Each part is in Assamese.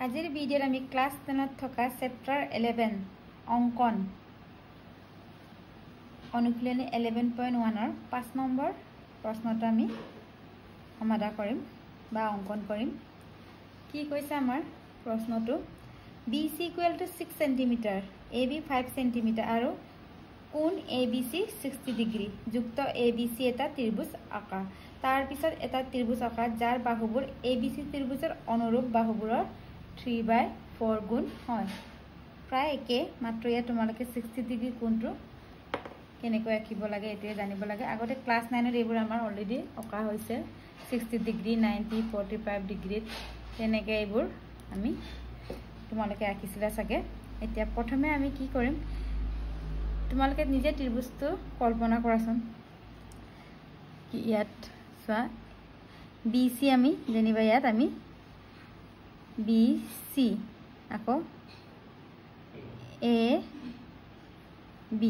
আজিৰ ভিডিঅ'ত আমি ক্লাছ 10ত থকা চেপ্টাৰ 11 অংকন অনুশীলনী 11.1 ৰ 5 নম্বৰ প্ৰশ্নটো আমি সমাধান কৰিম বা অংকন কৰিম। কি কৈছে আমাৰ প্ৰশ্নটো BC = 6 cm, AB 5 cm আৰু কোণ ABC 60 ডিগ্ৰী যুক্ত ABC এটা ত্ৰিভুজ আঁকা। তাৰ পিছত এটা ত্ৰিভুজ আঁকা যাৰ বাহুবোৰ ABC ত্ৰিভুজৰ অনুৰূপ বাহুবোৰৰ 3/4 গুণ হয়। প্ৰায় একে, মাত্ৰ ইয়াত তোমালোকে 60 ডিগ্ৰী কোণটো কেনেকৈ আঁকিব লাগে এটোৱে জানিব লাগে। আগতে ক্লাছ 9ত এইবোৰ আমাৰ অলৰেডি অঁকা হৈছে 60 ডিগ্ৰী, 90, 45 ডিগ্ৰীত তেনেকৈ এইবোৰ আমি তোমালোকে আঁকিছিলা চাগে। এতিয়া প্ৰথমে আমি কি কৰিম, তোমালোকে নিজে ত্ৰিভুজটো কল্পনা কৰাচোন। ইয়াত চোৱা BC আমি যেনিবা ইয়াত আমি BC আকৌ AB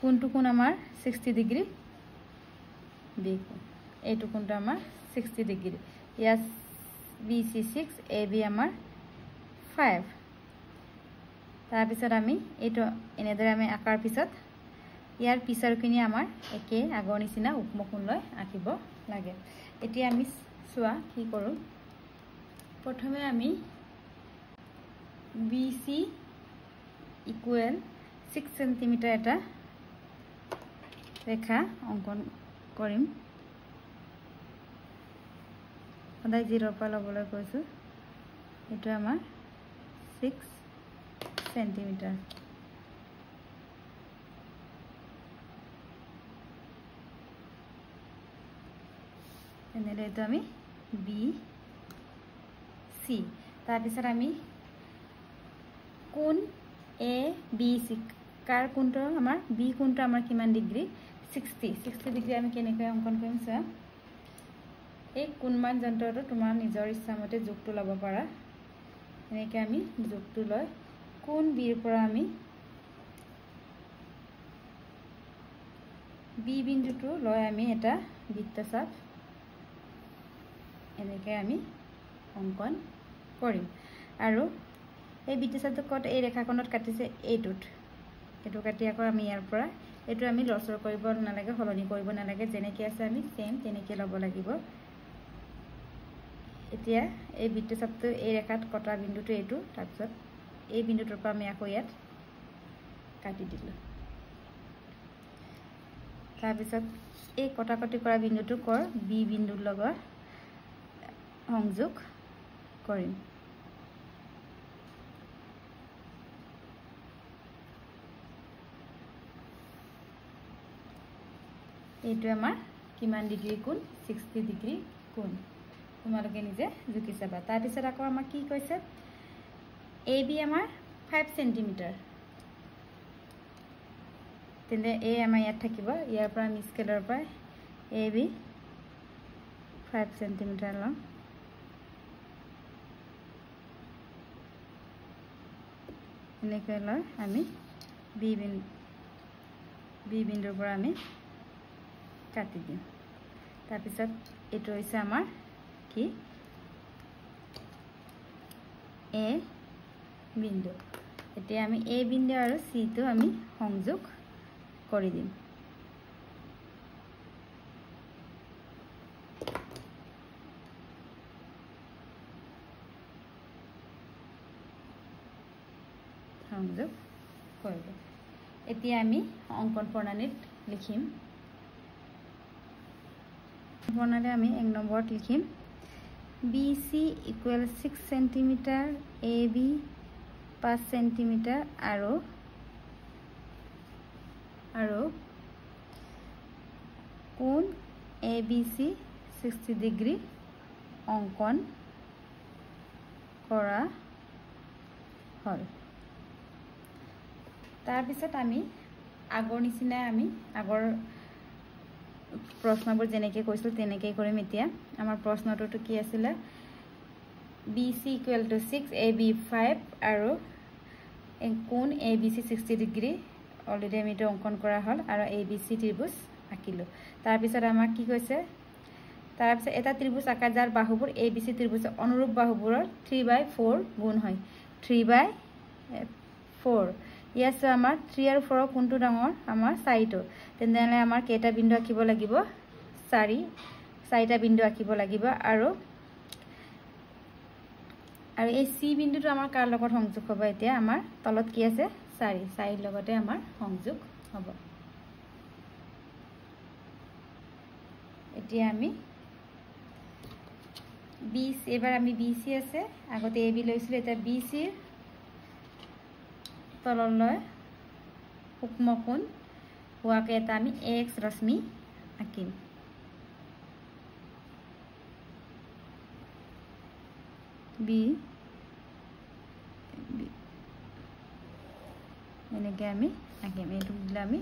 কোণটো কোণ আমাৰ 60 ডিগ্ৰী, B কোণ এইটো কোণটো আমাৰ 60 ডিগ্ৰী। ইয়াত BC 6, AB আমাৰ 5। তাৰপিছত আমি এইটো এনেদৰে আমি আঁকাৰ পিছত ইয়াৰ পিছৰখিনি আমাৰ একে আগৰ নিচিনা উপমুখ লৈ আঁকিব লাগে। এতিয়া আমি চোৱা কি কৰোঁ। প্ৰথমে আমি BC = 6 cm এটা ৰেখা অংকন কৰিম। সদায় 0 পৰা ল'বলৈ কৈছোঁ। এইটো আমাৰ 6 cm। তেনেদৰে এইটো আমি BC। তাৰপিছত আমি কোণ ABC কাৰ কোণটো আমাৰ B কোণটো আমাৰ কিমান ডিগ্ৰী 60 ডিগ্ৰী আমি কেনেকৈ অংকন কৰিম চোৱা। এই কোণমান যন্ত্ৰটো তোমাৰ নিজৰ ইচ্ছামতে যোগটো ল'ব পাৰা। এনেকৈ আমি যোগটো লৈ কোণ Bৰ পৰা আমি B বিন্দুটো লৈ আমি এটা বৃত্তচাপ এনেকৈ আমি অংকন কৰিম। আৰু এই বৃত্তচাপটো ক'ত এই ৰেখাখনত কাটিছে এইটো কাটি আকৌ আমি ইয়াৰ পৰা এইটো আমি লৰচৰ কৰিব নালাগে, সলনি কৰিব নালাগে, যেনেকৈ আছে আমি সেম তেনেকৈ ল'ব লাগিব। এতিয়া এই বৃত্তচাপটো এই ৰেখাত কটা বিন্দুটো এইটো, তাৰপিছত এই বিন্দুটোৰ পৰা আমি আকৌ ইয়াত কাটি দিলোঁ। তাৰপিছত এই কটাকটি কৰা বিন্দুটো B বিন্দুৰ লগত সংযোগ কৰিম। এইটো আমাৰ কিমান ডিগ্ৰী কোণ 60 ডিগ্ৰী কোণ, তোমালোকে নিজে জুকি চাবা। তাৰপিছত আকৌ আমাক কি কৈছে AB আমাৰ 5 cm, তেন্তে A আমাৰ ইয়াত থাকিব। ইয়াৰ পৰা আমি স্কেলৰ পৰা AB 5 cm লওঁ। এনেকৈ লৈ আমি B বিন্দুৰ পৰা আমি কাটি দিম। তাৰপিছত এইটো হৈছে আমাৰ কি A বিন্দু। এতিয়া আমি A বিন্দু আৰু Cটো আমি সংযোগ কৰি দিম। সংযোগ কৰিব। এতিয়া আমি অংকন প্ৰণালীত লিখিম। প্ৰণালী আমি 1 নম্বৰত লিখিম BC = 6 cm, AB 5 cm আৰু কোণ ABC 60 ডিগ্ৰী অংকন কৰা হ'ল। তাৰপিছত আমি আগৰ নিচিনা আমি আগৰ প্ৰশ্নবোৰ যেনেকৈ কৈছিলোঁ তেনেকৈ কৰিম। এতিয়া আমাৰ প্ৰশ্নটোতো কি আছিলে BC = 6, AB 5 আৰু কোণ ABC 60 ডিগ্ৰী অলৰেডি আমি এইটো অংকন কৰা হ'ল আৰু ABC ত্ৰিভুজ আঁকিলোঁ। তাৰপিছত আমাক কি কৈছে তাৰপিছত এটা ত্ৰিভুজ আকাৰ যাৰ বাহুবোৰ ABC ত্ৰিভুজৰ অনুৰূপ বাহুবোৰৰ 3/4 গুণ হয় 3/4 ইয়াছে আমাৰ 3 আৰু 4 কোনটো ডাঙৰ আমাৰ 4টো তেনে আমাৰ কেইটা বিন্দু আঁকিব লাগিব 4টা বিন্দু আঁকিব লাগিব আৰু এই C বিন্দুটো আমাৰ কাৰ লগত সংযোগ হ'ব এতিয়া আমাৰ তলত কি আছে 4 লগতে আমাৰ সংযোগ হ'ব এতিয়া আমি BC এবাৰ আমি BC আছে আগতে AB লৈছিল এটা BC তললৈ সূক্ষ্ম কোণ হোৱাকে এটা আমি X ৰশ্মি আঁকিম B এনেকৈ আমি আঁকিম এইটো দিলে আমি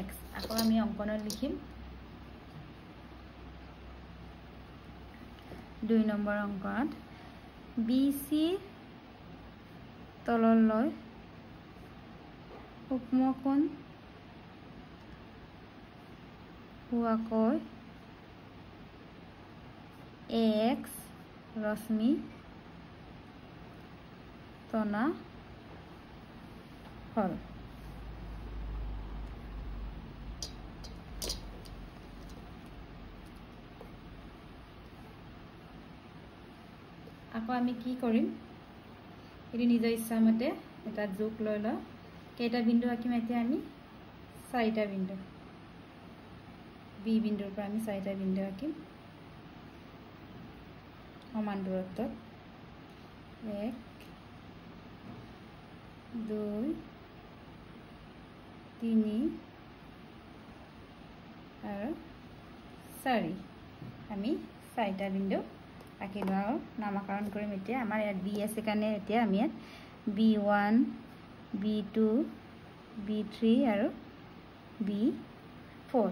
X আকৌ আমি অংকনত লিখিম 2 নম্বৰ অংকত BC তললৈ সূক্ষ্ম কোণ হোৱাকৈ X ৰশ্মি টনা হ'ল আকৌ আমি কি কৰিম এটি নিজৰ ইচ্ছামতে এটা যোগ লৈ লওঁ কেইটা বিন্দু আঁকিম এতিয়া আমি 4টা বিন্দু B বিন্দুৰ পৰা আমি 4টা বিন্দু আঁকিম সমান দূৰত্বত 1 2 3 আৰু 4 আমি 4টা বিন্দু আঁকিলো আৰু নামকৰণ কৰিম এতিয়া আমাৰ ইয়াত B আছে কাৰণে এতিয়া আমি ইয়াত B1 B2 B3 আৰু B4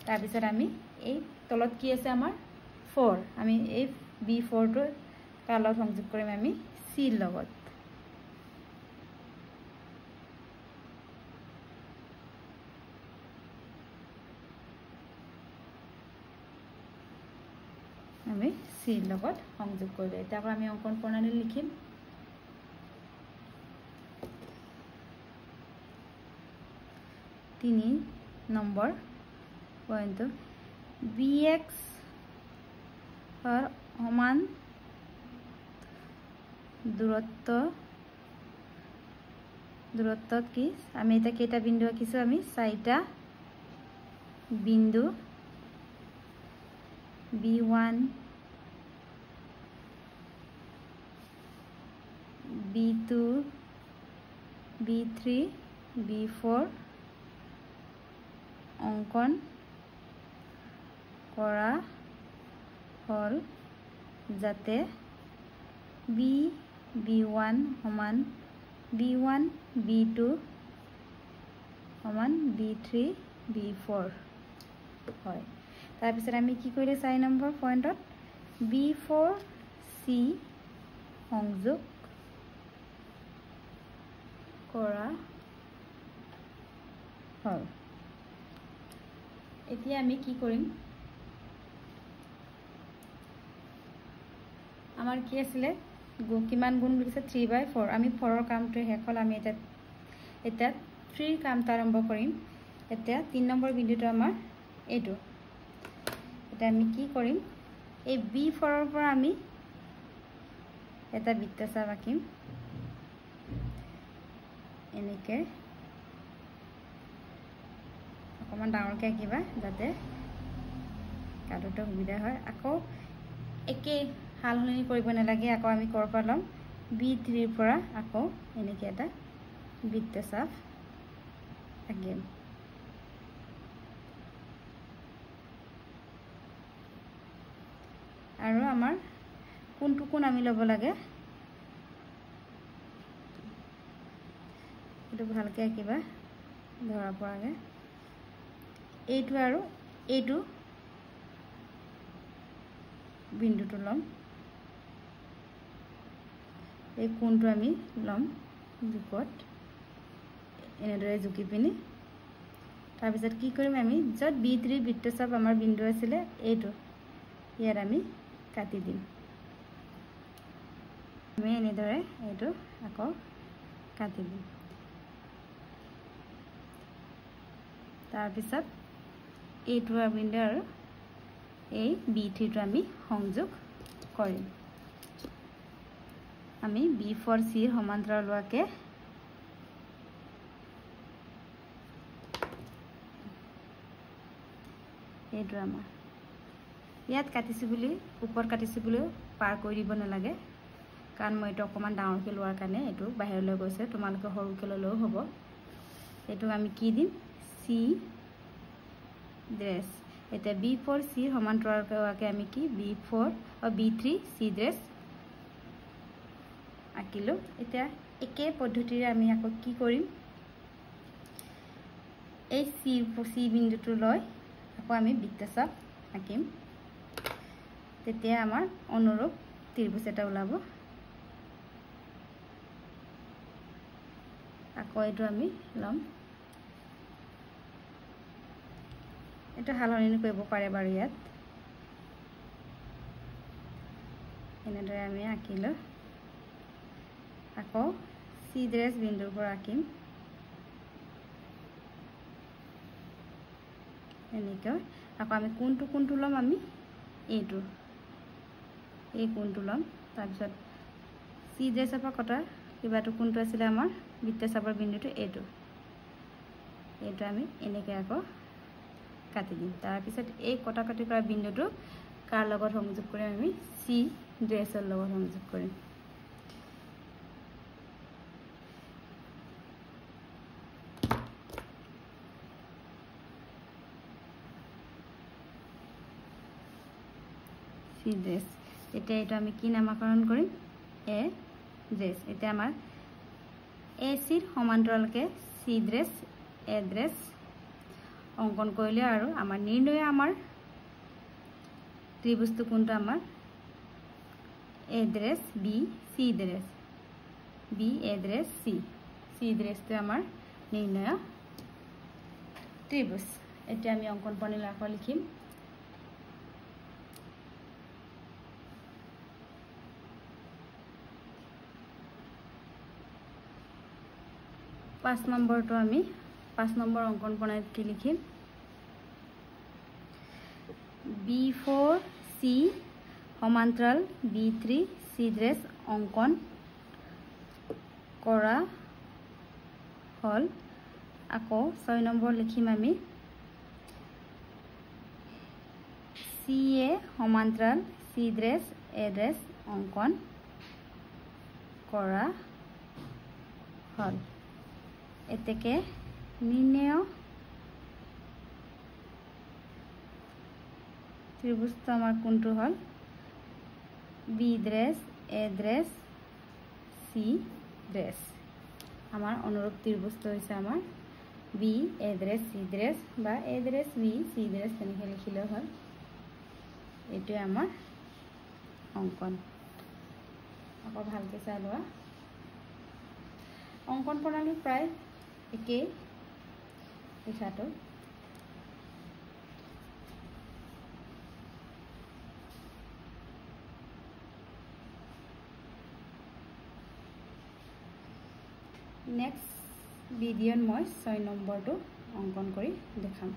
তাৰপিছত আমি এই তলত কি আছে আমাৰ 4 আমি এই B4 টো কাৰ লগত সংযোগ কৰিম আমি C লগত আমি C লগত সংযোগ কৰিলে এতিয়া আমি অঙ্কন প্ৰণালী লিখিম তিনি নম্বৰ পইণ্টটো BX সমান দূৰত্বত কি আমি এটা কেইটা বিন্দু আঁকিছো আমি 4টা বিন্দু B1 B2 B3 B4 অঙ্কন কৰা হল যাতে B1 সমান B1 B2 সমান B3 B4 হয় তাৰপিছত আমি কি কৰিলে 4 নম্বৰ পইণ্টত B4 C সংযোগ কৰা হল এতিয়া আমি কি কৰিম আমাৰ কি আছিল কিমান গুণ লিখিছে 3/4 আমি 4 ৰ কামটো শেষ হল আমি এটা 3 ৰ কামটো আৰম্ভ কৰিম এতিয়া 3 নম্বৰ বিন্দুটো আমাৰ এইটো এটা আমি কি কৰিম এই B4 ৰ পৰা আমি এটা বৃত্তচাপ আঁকিম এনেকে অকমান ডাঙৰকে আঁকিবা যাতে কাটোতে সুবিধা হয় আকৌ একে হালহলনি কৰিব নালাগে আকৌ আমি কৰ পৰা লম B3 ৰ পৰা আকৌ এনেকে এটা বৃত্তচাপ আঁকিম আৰু আমাৰ কোনটো কোণ আমি ল'ব লাগে এইটো ভালকে আঁকিবা ধৰা পৰাগে এইটো আৰু এইটো বিন্দুটো লম এই কোণটো আমি লম জোখত এনেদৰে জুকি পিনি তাৰপিছত কি কৰিম আমি যত B3 বৃত্তচাপ আমাৰ বিন্দু আছিল এইটো ইয়াত আমি কাটি দিম আমি এনেদৰে এইটো আকৌ কাটি দিম তাৰ পিছত এইটো বিন্দু আৰু এই B3 টো আমি সংযোগ কৰিম আমি B4 C ৰ সমান্তৰালকে এইটো আমাৰ ইয়াত কাটিছো বুলি ওপৰ কাটিছো বুলি পাৰ কৰি দিব নালাগে কাৰণ মই এটা অকমান ডাঙৰকে লোৱাৰ কাৰণে এইটো বাহিৰলৈ গৈছে তোমালোকে সৰুকে ললেও হ'ব এইটো আমি কি দিম C ড্ৰেছ এটা B4 C ৰ সমান্তৰালকে আমি কি B4 আৰু B3 C ড্ৰেছ আঁকিলো এতিয়া একে পদ্ধতিৰে আমি আকৌ কি কৰিম এই C বিন্দুটো লৈ আকৌ আমি বৃত্তচাপ আঁকিম তেতিয়া আমাৰ অনুৰূপ ত্ৰিভুজ এটা ওলাব আকৌ এইটো আমি লম এটা হালনি কৰিব পাৰে বাৰু ইয়াত এনেদৰে আমি আঁকিলো আকৌ C ড্ৰেছ বিন্দুৰ পৰা আঁকিম এনেকৈ আকৌ আমি কোনটো লম আমি এইটো এই কোনটো লম তাৰপিছত C ড্ৰেছৰ পৰা কটা কিবাটো কোনটো আছিল আমাৰ বৃত্তচাপৰ বিন্দুটো এইটো আমি এনেকৈ আকৌ কাটি দিম তাৰ পিছত এই কটা কাটি কৰা বিন্দুটো কাৰ লগত সংযোগ কৰিম আমি C ড্ৰেছৰ লগত সংযোগ কৰিম C ড্ৰেছ এতিয়া এইটো আমি কি নামকৰণ কৰিম A ড্ৰেছ এতিয়া আমাৰ AC ৰ সমান্তৰালকে C ড্ৰেছ A ড্ৰেছ অঙ্কন কৰিলে আৰু আমাৰ নিৰ্ণয় আমাৰ ত্ৰিভুজটো কোনটো আমাৰ A dress B C dress B A dress C ড্ৰেছটো আমাৰ নিৰ্ণয় ত্ৰিভুজ এতিয়া আমি অঙ্কন প্ৰণালী আকৌ লিখিম 5 নম্বৰটো আমি 5 নম্বৰ অঙ্কন প্ৰণালীত কি লিখিম B4 C সমান্তৰাল B3 C ড্ৰেছ অঙ্কন কৰা হল আকৌ 6 নম্বৰ লিখিম আমি CA সমান্তৰাল C ড্ৰেছ A ড্ৰেছ অঙ্কন কৰা হল এতেকে নিৰ্ণয় ত্ৰিভুজটো আমাৰ কোনটো হল B dress A dress C dress আমাৰ অনুৰূপ ত্ৰিভুজটো হৈছে আমাৰ B A dress C dress বা A dress B C dress তেনেকৈ লিখিলে হল এইটোৱে আমাৰ অঙ্কন আকৌ ভালকৈ চাই লোৱা অঙ্কন প্ৰণালী প্ৰায় একেই লিখাটো নেক্সট ভিডিঅ'ত মই 6 নম্বৰটো অঙ্কন কৰি দেখাম